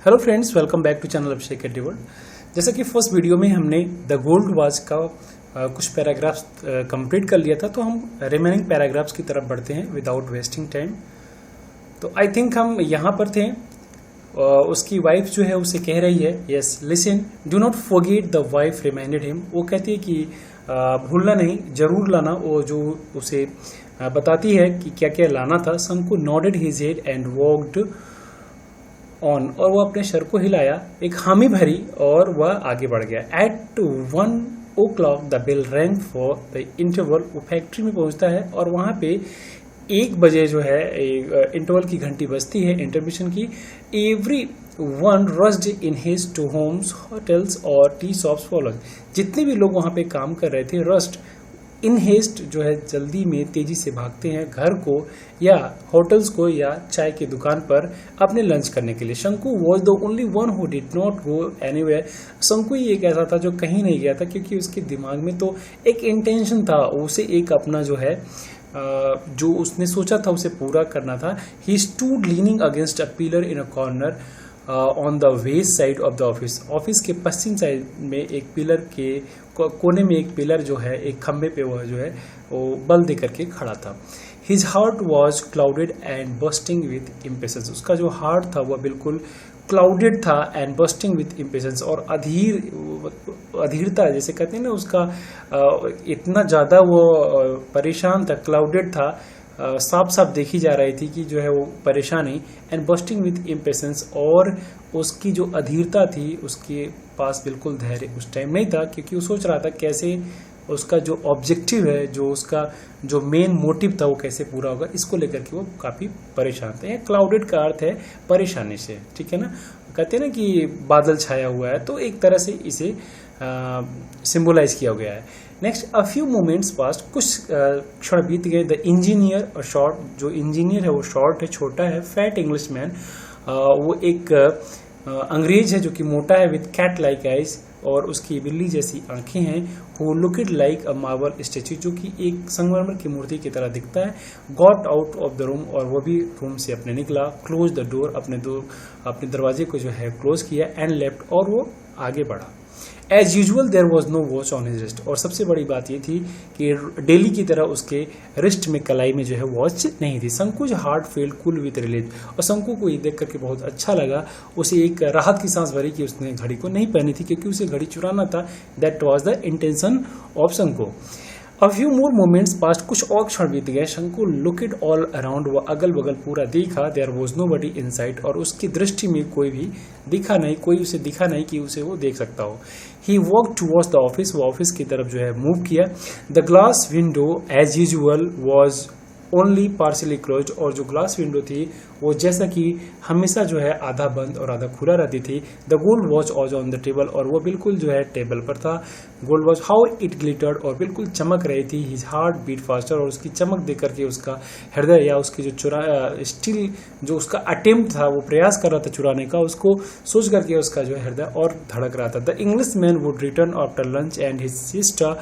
Hello friends, welcome back to channel Abhishek at world. जैसा कि first video में हमने द गोल्ड वॉच का कुछ पैराग्राफ्स कंप्लीट कर लिया था, तो हम रिमेनिंग पैराग्राफ्स की तरफ बढ़ते हैं विदाउट वेस्टिंग टाइम। तो आई थिंक हम यहाँ पर थे। उसकी वाइफ जो है उसे कह रही है, yes listen do not forget, the wife reminded him. वो कहती है कि भूलना नहीं, जरूर लाना। वो जो उसे बताती है कि क्या क्या लाना था। शंकु nodded his head and walked on, और वह अपने सर को हिलाया, एक हामी भरी और वह आगे बढ़ गया। At 1 o'clock the bell rang for the interval. वो फैक्ट्री में पहुंचता है और वहां पे 1 बजे जो है इंटरवल की घंटी बजती है, इंटरमिशन की। Every one rushed in his to homes, hotels और टी शॉप्स फॉलोड। जितने भी लोग वहां पे काम कर रहे थे, रस्ट इन हेस्ट जो है जल्दी में तेजी से भागते हैं घर को या होटल्स को या चाय की दुकान पर अपने लंच करने के लिए। शंकु was the only one who did not go anywhere. शंकु ही एक ऐसा था जो कहीं नहीं गया था, क्योंकि उसके दिमाग में तो एक इंटेंशन था, उसे एक अपना जो है जो उसने सोचा था उसे पूरा करना था। He stood leaning against a pillar in a corner on the west side of the office. Office के पश्चिम साइड में एक पिलर के कोने में एक पिलर जो है, एक खंबे पे वह जो है वो बल दे करके खड़ा था। His heart was clouded and bursting with impatience. उसका जो हार्ट था वह बिल्कुल क्लाउडेड था एंड बस्टिंग विथ इम्पेशंस, और अधीरता जैसे कहते हैं ना, उसका इतना ज़्यादा वो परेशान था, क्लाउडेड था, साफ साफ देखी जा रही थी कि जो है वो परेशानी। एंड बस्टिंग विथ इम्पेशंस, और उसकी जो अधीरता थी, उसके पास बिल्कुल धैर्य उस टाइम नहीं था, क्योंकि वो सोच रहा था कैसे उसका जो ऑब्जेक्टिव है, जो उसका जो मेन मोटिव था वो कैसे पूरा होगा। इसको लेकर के वो काफी परेशान थे। क्लाउडेड का अर्थ है परेशानी से, ठीक है ना। कहते हैं ना कि बादल छाया हुआ है, तो एक तरह से इसे सिंबलाइज किया गया है। Next, a few moments past, कुछ क्षण बीत गए। द इंजीनियर शॉर्ट, जो इंजीनियर है वो शॉर्ट है, छोटा है। फैट इंग्लिश मैन, वो एक अंग्रेज है जो कि मोटा है, विथ कैट लाइक आइज, और उसकी बिल्ली जैसी आंखें हैं। वो लुकड लाइक अ मार्बल स्टेच्यू, जो कि एक संगमरमर की मूर्ति की तरह दिखता है। Got out of the room, और वो भी रूम से अपने निकला। क्लोज द डोर, अपने दरवाजे को जो है क्लोज किया। एंड लेफ्ट, और वो आगे बढ़ा। As usual there was no watch on his wrist, और सबसे बड़ी बात ये थी कि डेली की तरह उसके रिस्ट में, कलाई में जो है वॉच नहीं थी। Shanku's heart failed cool with relief, और शंकु को ये देख करके बहुत अच्छा लगा। उसे एक राहत की सांस भरी कि उसने घड़ी को नहीं पहनी थी, क्योंकि उसे घड़ी चुराना था। That was the intention of Shanku. A few more moments past, कुछ और क्षण बीत गए। शंकु लुकड ऑल अराउंड, वो अगल बगल पूरा देखा। There was nobody in sight, और उसकी दृष्टि में कोई भी दिखा नहीं, कोई उसे दिखा नहीं कि उसे वो देख सकता हो। He walk towards the office, वो ऑफिस की तरफ जो है मूव किया। The glass window as usual was only partially closed, और जो ग्लास विंडो थी वो जैसा कि हमेशा जो है आधा बंद और आधा खुला रहती थी। The gold watch was on the table, और वो बिल्कुल जो है टेबल पर था। Gold watch how it glittered, और बिल्कुल चमक रही थी। हिज हार्ट बीट फास्टर, और उसकी चमक देख करके उसका हृदय, या उसकी जो स्टिल जो उसका अटेम्प्ट था, वो प्रयास कर रहा था चुराने का, उसको सोच करके उसका जो है हृदय और धड़क रहा था। The English man would return after lunch and his sister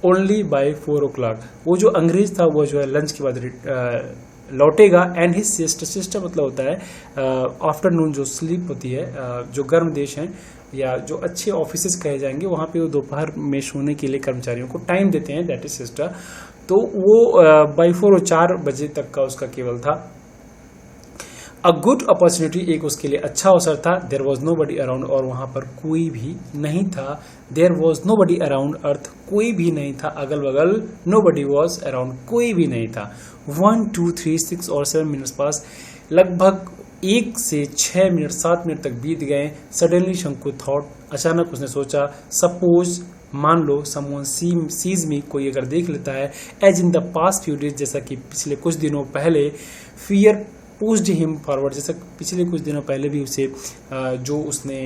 only by 4 o'clock। वो जो अंग्रेज था वो जो है लंच के बाद लौटेगा। एंड हिज सिस्टर मतलब होता है आफ्टरनून जो स्लीप होती है, जो गर्म देश हैं या जो अच्छे ऑफिसेस कहे जाएंगे, वहां पे वो दोपहर में सोने के लिए कर्मचारियों को टाइम देते हैं, दैट इज सिस्टर। तो वो बाय 4 बजे तक का उसका केवल था। अ गुड अपॉर्चुनिटी, एक उसके लिए अच्छा अवसर था। There was nobody around, और वहां पर कोई भी नहीं था। There was nobody around अर्थ, कोई भी नहीं था अगल बगल। नो बडी वॉज अराउंड, कोई भी नहीं था। 1 2 3 6 और 7 मिनट्स पास, लगभग 1 से 6 मिनट 7 मिनट तक बीत गए। सडनली शंकु थॉट, अचानक उसने सोचा, सपोज मान लो समवन सीज मी, कोई अगर देख लेता है। As in the past few days, जैसा कि पिछले कुछ दिनों पहले। फियर पुश्ड हिम फॉरवर्ड, जैसे पिछले कुछ दिनों पहले भी उसे जो उसने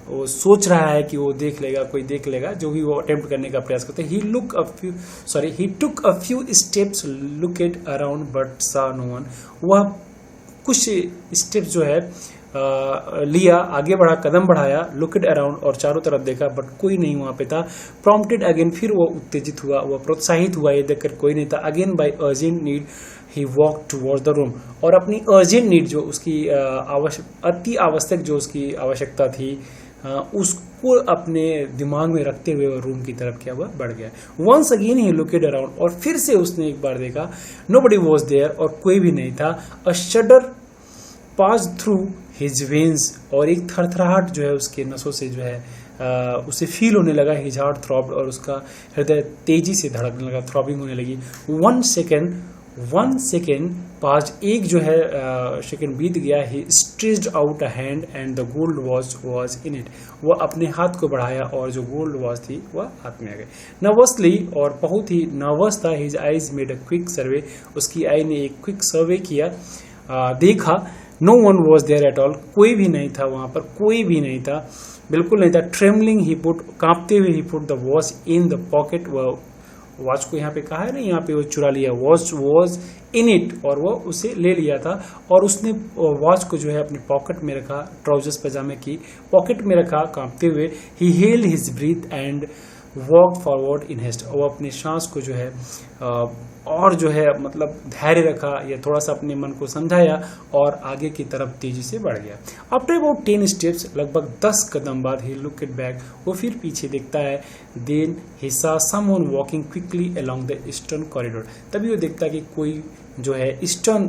वो सोच रहा है कि वो देख लेगा, कोई देख लेगा, जो भी वो अटेम्प्ट करने का प्रयास करते हैं। He took a few steps, looked around but saw no one. वह कुछ स्टेप्स जो है लिया, आगे बढ़ा, कदम बढ़ाया। लुकड अराउंड, और चारों तरफ देखा, बट कोई नहीं वहां पे था। प्रॉम्प्टेड अगेन, फिर वो उत्तेजित हुआ, वह प्रोत्साहित हुआ, ये देखकर कोई नहीं था। Again by urgent need he walk towards the room, और अपनी अर्जेंट नीड जो उसकी अति आवश्यक जो उसकी आवश्यकता थी उसको अपने दिमाग में रखते हुए वो रूम की तरफ क्या हुआ, बढ़ गया। वंस अगेन ही लुकेड अराउंड, और फिर से उसने एक बार देखा, नोबडी वाज देयर, और कोई भी नहीं था। A shudder pass through his veins, और एक थरथराहट जो है उसके नसों से जो है उसे फील होने लगा। हिज हार्ट थ्रॉब्ड, और उसका हृदय तेजी से धड़कने लगा, थ्रॉबिंग होने लगी। 1 सेकेंड पास्ट, एक जो है सेकेंड बीत गया। He stretched out a hand and the gold watch was in it, वह अपने हाथ को बढ़ाया और जो गोल्ड वॉच थी वह हाथ में आ गई। नर्वसली, और बहुत ही नर्वस था। His eyes made a quick survey, उसकी आई ने एक क्विक सर्वे किया, देखा। No one was there at all, कोई भी नहीं था वहां पर, कोई भी नहीं था, बिल्कुल नहीं था। ट्रेमलिंग ही पुट, कांपते हुए ही put the watch in the pocket, वह वॉच को यहाँ पे कहा है ना, यहाँ पे वो चुरा लिया, वॉच वॉज इन इट, और वो उसे ले लिया था। और उसने वॉच को जो है अपने पॉकेट में रखा, ट्राउजर्स पजामे की पॉकेट में रखा, कांपते हुए। He held his breath and walk forward in haste, वो अपनी सांस को जो है और जो है मतलब धैर्य रखा, या थोड़ा सा अपने मन को समझाया और आगे की तरफ तेजी से बढ़ गया। आफ्टर अबाउट 10 स्टेप्स, लगभग 10 कदम बाद, ही लुक्ड बैक, वो फिर पीछे देखता है। Then he saw someone walking quickly along the eastern corridor, तभी वो देखता कि कोई जो है ईस्टर्न,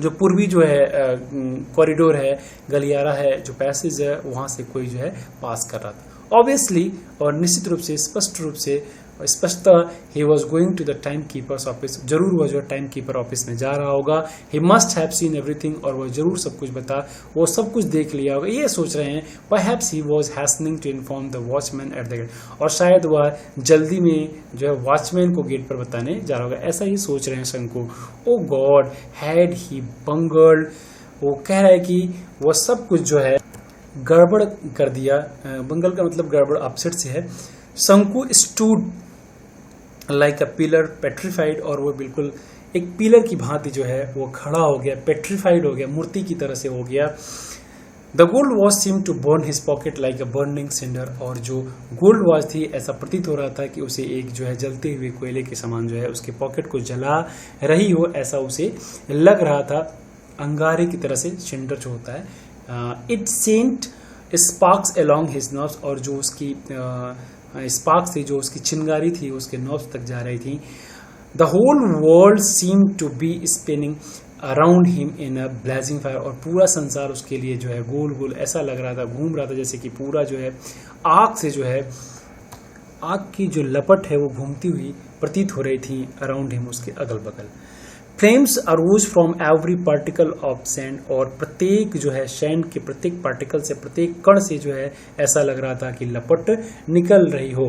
जो पूर्वी जो है कॉरिडोर है, गलियारा है, जो पैसेज है, वहां से कोई जो है पास कर रहा था। ऑब्वियसली, और निश्चित रूप से, स्पष्ट रूप से, स्पष्टतः he was going to the time keeper's office, जरूर वह जो टाइम कीपर ऑफिस में जा रहा होगा। He must have seen everything, और वह जरूर सब कुछ वो सब कुछ देख लिया होगा, ये सोच रहे हैं। Perhaps he was hastening to inform the watchman at the gate, और शायद वह जल्दी में जो है वॉचमैन को गेट पर बताने जा रहा होगा, ऐसा ही सोच रहे हैं शंकु। ओ गॉड, हैड ही बंगल्ड, वो कह रहा है कि वह सब कुछ जो है गड़बड़ कर दिया। बंगल का मतलब गड़बड़, अपसेट से है। शंकु stood like a pillar petrified, और वो बिल्कुल एक पिलर की भांति जो है वो खड़ा हो गया, पेट्रिफाइड हो गया, मूर्ति की तरह से हो गया। The gold watch seem to burn his pocket like a burning cinder, और जो गोल्ड वॉच थी ऐसा प्रतीत हो रहा था कि उसे एक जो है जलते हुए कोयले के समान जो है उसके पॉकेट को जला रही हो, ऐसा उसे लग रहा था। अंगारे की तरह से, सिंडर जो होता है, it sent sparks along his nerves, और जो उसकी स्पार्क्स थी, जो उसकी चिंगारी थी, उसके नर्व्स तक जा रही थी। The whole world seem to be spinning around him in a blazing fire, और पूरा संसार उसके लिए जो है गोल गोल ऐसा लग रहा था, घूम रहा था, जैसे कि पूरा जो है आग से जो है, आग की जो लपट है वो घूमती हुई प्रतीत हो रही थी अराउंड हिम, उसके अगल बगल। Flames arrows from every particle of sand, और प्रत्येक जो है सैंड के प्रत्येक पार्टिकल से, प्रत्येक कण से जो है ऐसा लग रहा था कि लपट निकल रही हो।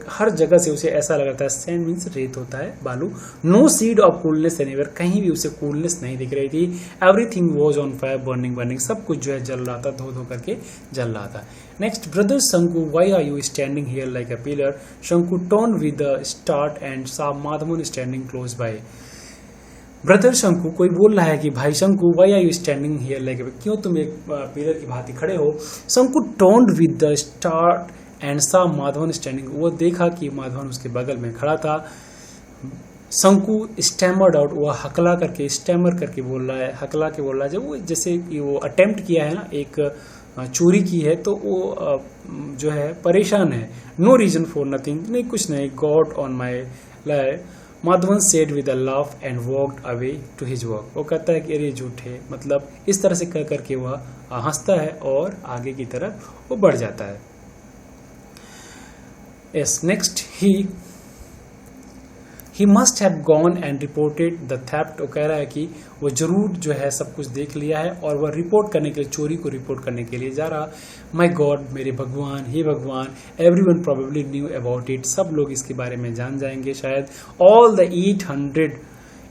हर जगह से उसे ऐसा लग रहा था, सैंड मीन्स रेत होता है, बालू। No seed of coolness anywhere, कहीं भी उसे कूलनेस नहीं दिख रही थी। Everything was on fire, burning, सब कुछ जो है जल रहा था, धो धो करके जल रहा था। Next, brother Shanku, why are you standing here like a pillar? Shanku turn with a start and saw Madhavan standing close by. Brother Shanku, कोई बोल रहा है कि भाई Shanku, why are you standing here like, क्यों तुम एक पिलर की भांति खड़े हो? Shanku turned with the start and saw Madhavan standing, वो देखा कि माधवन उसके बगल में खड़ा था। शंकु स्टैमर्ड आउट, वह हकला करके, स्टैमर करके बोल रहा है, हकला के बोल रहा है, जब वो जैसे कि वो अटेम्प्ट किया है ना, एक चोरी की है, तो वो जो है परेशान है। नो रीजन फॉर नथिंग, नहीं कुछ नहीं। God on my lie, Madhavan said with a laugh and walked away to his work, वो कहता है कि अरे झूठे, मतलब इस तरह से कह करके वह हंसता है और आगे की तरफ वो बढ़ जाता है। Yes, next, he must have gone and reported the theft, वो कह रहा है कि वो जरूर जो है सब कुछ देख लिया है और वह रिपोर्ट करने के लिए, चोरी को रिपोर्ट करने के लिए जा रहा। माई गॉड, मेरे भगवान, हे भगवान, everyone probably knew about it, सब लोग इसके बारे में जान जाएंगे शायद। All the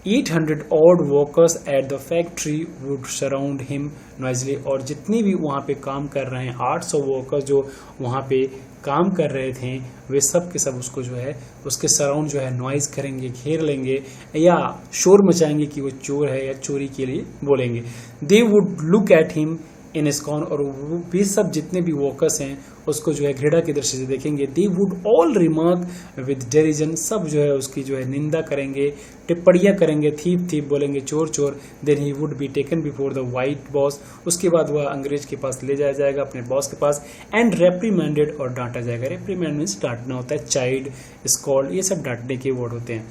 800 odd workers at the factory would surround him noisily, और जितनी भी वहाँ पे काम कर रहे हैं 800 वर्कर्स जो वहाँ पे काम कर रहे थे, वे सब के सब उसको जो है उसके सराउंड जो है नॉइज करेंगे, घेर लेंगे या शोर मचाएंगे कि वो चोर है या चोरी के लिए बोलेंगे। They would look at him in scorn, और वो भी सब जितने भी वर्कर्स हैं उसको जो है घृणा की दृष्टि से देखेंगे। They would all remark with derision, सब जो है उसकी जो है निंदा करेंगे, टिप्पणियां करेंगे, थीप थीप बोलेंगे, चोर चोर। Then he would be taken before the white boss, उसके बाद वह अंग्रेज के पास ले जाया जाएगा, अपने बॉस के पास, एंड रेप्रीमेंडेड, और डांटा जाएगा। रेप्रीमेंड मीन्स डांटना होता है, चाइल्ड, स्कॉल्ड, ये सब डांटने के वर्ड होते हैं।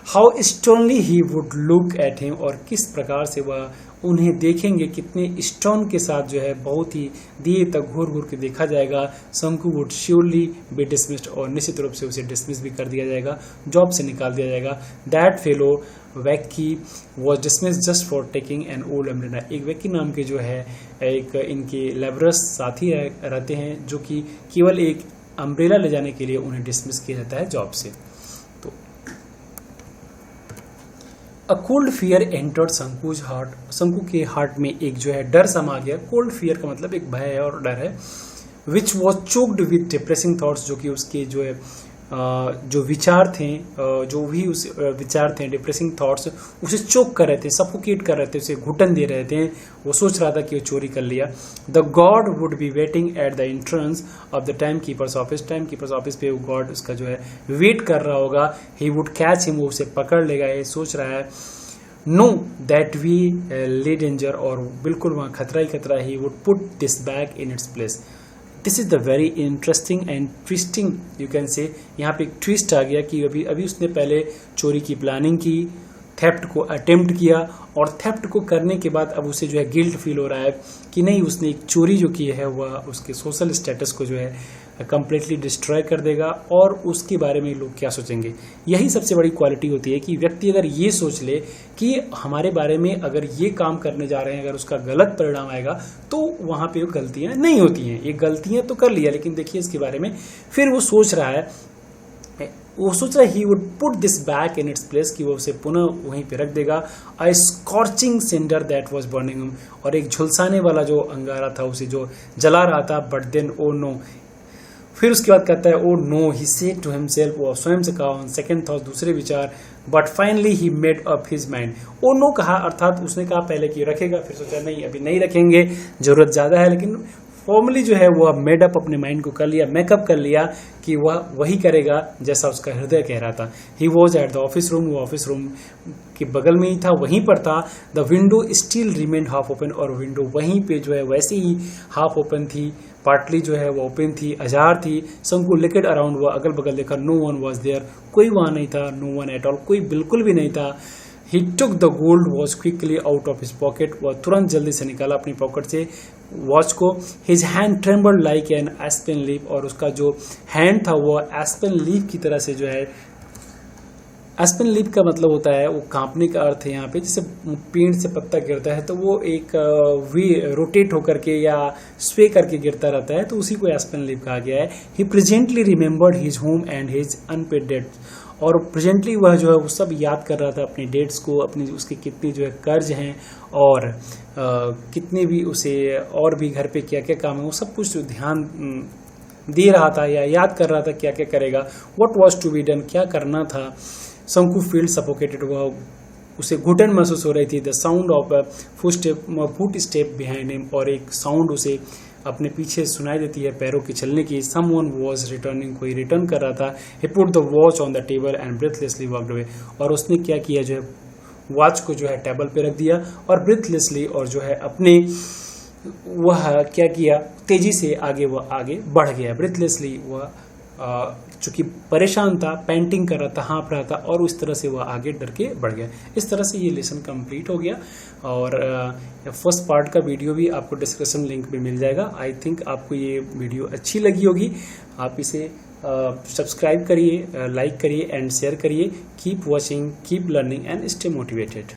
How stonily he would look at him, और किस प्रकार से वह उन्हें देखेंगे, कितने स्टोन के साथ जो है बहुत ही दिए तक घूर घूर के देखा जाएगा। शंकु वुड श्योरली बी डिसमिस्ड, और निश्चित रूप से उसे डिसमिस भी कर दिया जाएगा, जॉब से निकाल दिया जाएगा। That fellow Vakki was dismiss just for taking an old umbrella, एक वैक्की नाम के जो है एक इनके लेबरस साथी रहते हैं जो कि केवल एक अम्ब्रेला ले जाने के लिए उन्हें डिसमिस किया जाता है जॉब से। A cold fear entered Shanku's heart, Shanku के हार्ट में एक जो है डर समा गया। कोल्ड फियर का मतलब एक भय है और डर है। Which was choked with depressing thoughts, जो कि उसके जो है जो विचार थे, जो भी उस विचार थे, डिप्रेसिंग थॉट्स उसे चोक कर रहे थे, सफोकेट कर रहे थे, उसे घुटन दे रहे थे। वो सोच रहा था कि वो चोरी कर लिया। The God would be waiting at the entrance of the time keeper's office, time keeper's office पे वो गॉड उसका जो है वेट कर रहा होगा। ही वुड कैच हिम, वो उसे पकड़ लेगा, ये सोच रहा है। नो दैट वी ले डेंजर, और बिल्कुल वहां खतरा ही खतरा। ही would put this back in its place. This is the very interesting and twisting, you can say, यहाँ पे एक ट्विस्ट आ गया कि अभी उसने पहले चोरी की प्लानिंग की, थेफ्ट को अटेम्प्ट किया, और थेफ्ट को करने के बाद अब उसे जो है गिल्ट फील हो रहा है कि नहीं, उसने एक चोरी जो की है वह उसके सोशल स्टेटस को जो है कंप्लीटली डिस्ट्रॉय कर देगा, और उसके बारे में लोग क्या सोचेंगे। यही सबसे बड़ी क्वालिटी होती है कि व्यक्ति अगर ये सोच ले कि हमारे बारे में अगर ये काम करने जा रहे हैं, अगर उसका गलत परिणाम आएगा तो वहां पे वो गलतियां नहीं होती हैं। ये गलतियां तो कर लिया, लेकिन देखिए इसके बारे में फिर वो सोच रहा है, he would put this back in its place, कि वो उसे पुनः वहीं पे रख देगा। A scorching cinder that was burning him, और एक झुलसाने वाला जो अंगारा था उसे जो जला रहा था। बट देन ओ नो, फिर उसके बाद कहता है oh no, he said to himself, वो स्वयं से कहा, ऑन सेकंड थॉट, दूसरे विचार। But finally he made up his mind, oh no कहा, अर्थात उसने कहा पहले कि रखेगा, फिर सोचा नहीं अभी नहीं रखेंगे, जरूरत ज्यादा है। लेकिन फॉर्मली जो है वह मेडअप अपने माइंड को कर लिया, मेकअप कर लिया कि वह वही करेगा जैसा उसका हृदय कह रहा था। He was at the office room, वो ऑफिस रूम के बगल में ही था, वहीं पर था। The window still remained half open, और विंडो वहीं पे जो है वैसे ही हाफ ओपन थी, पार्टली जो है वो ओपन थी, अजार थी। शंकु लुक्ड अराउंड, वह अगल बगल देखा, नो वन वॉज देयर, कोई वहां नहीं था। नो वन एट ऑल, कोई बिल्कुल भी नहीं था। He took the gold watch quickly out of his pocket, वह तुरंत जल्दी से निकाला अपनी पॉकेट से वॉच को। His hand trembled like an aspen leaf, और उसका जो हैंड था वो एस्पेन लीफ की तरह से जो है, एस्पेन लीफ का मतलब होता है वो कांपने का अर्थ है यहाँ पे, जैसे पेड़ से पत्ता गिरता है तो वो एक वी रोटेट होकर के या स्वे करके गिरता रहता है, तो उसी को एस्पेन लीफ कहा गया है। He presently remembered his home and his unpaid debt, और प्रेजेंटली वह जो है वो सब याद कर रहा था, अपने डेट्स को, अपनी उसके कितने जो है कर्ज हैं, और कितने भी उसे और भी घर पे क्या क्या काम है वो सब कुछ ध्यान दे रहा था या याद कर रहा था क्या क्या करेगा। What was to be done, क्या करना था। शंकु फील्ड सफोकेटेड, वह उसे घुटन महसूस हो रही थी। The sound of foot step behind him, और एक साउंड उसे अपने पीछे सुनाई देती है पैरों के चलने की। समवन वाज रिटर्निंग, कोई रिटर्न कर रहा था। He put the watch on the table and breathlessly walked away, और उसने क्या किया, जो है वॉच को जो है टेबल पे रख दिया और ब्रेथलेसली, और जो है अपने वह क्या किया, तेजी से वह आगे बढ़ गया। ब्रेथलेसली वह चूंकि परेशान था, पेंटिंग कर रहा था, हाँफ रहा था, और उस तरह से वह आगे डर के बढ़ गया। इस तरह से ये लेसन कंप्लीट हो गया, और फर्स्ट पार्ट का वीडियो भी आपको डिस्क्रिप्शन लिंक में मिल जाएगा। आई थिंक आपको ये वीडियो अच्छी लगी होगी। आप इसे सब्सक्राइब करिए, लाइक करिए एंड शेयर करिए। Keep watching, keep learning and stay motivated.